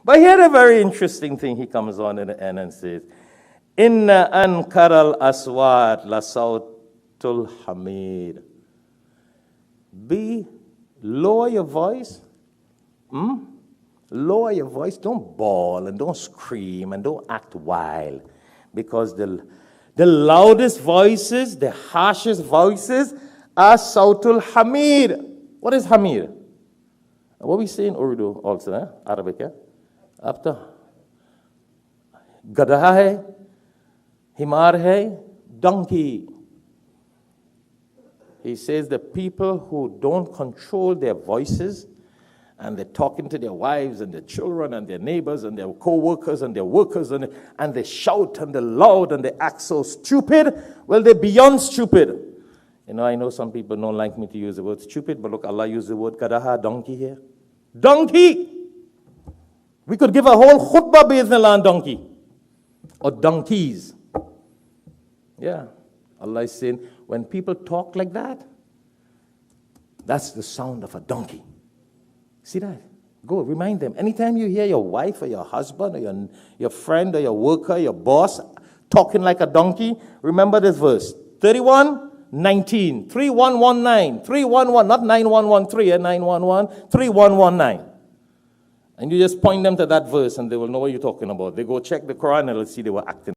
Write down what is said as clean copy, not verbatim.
But here a very interesting thing he comes on in the end and says, Inna ankara al-aswat la sawtul hamid. Lower your voice. Lower your voice. Don't bawl and don't scream and don't act wild. Because the loudest voices, the harshest voices are sawtul hamid. What is hamid? What we say in Urdu also, Arabic, After. Gada hai, himar hai, donkey. He says the people who don't control their voices and they're talking to their wives and their children and their neighbors and their co-workers and their workers and they shout and they're loud and they act so stupid, well, they're beyond stupid. You know, I know some people don't like me to use the word stupid, but look, Allah used the word kadaha, donkey here. Donkey! We could give a whole khutbah bi'idhnillah on donkey. Or donkeys. Yeah. Allah is saying, when people talk like that, that's the sound of a donkey. See that? Go, remind them. Anytime you hear your wife or your husband or your friend or your worker, your boss, talking like a donkey, remember this verse. 31:19, 3119, 311, not 9113 and 911, 3119. And you just point them to that verse and they will know what you're talking about. They go check the Quran and they'll see they were acting.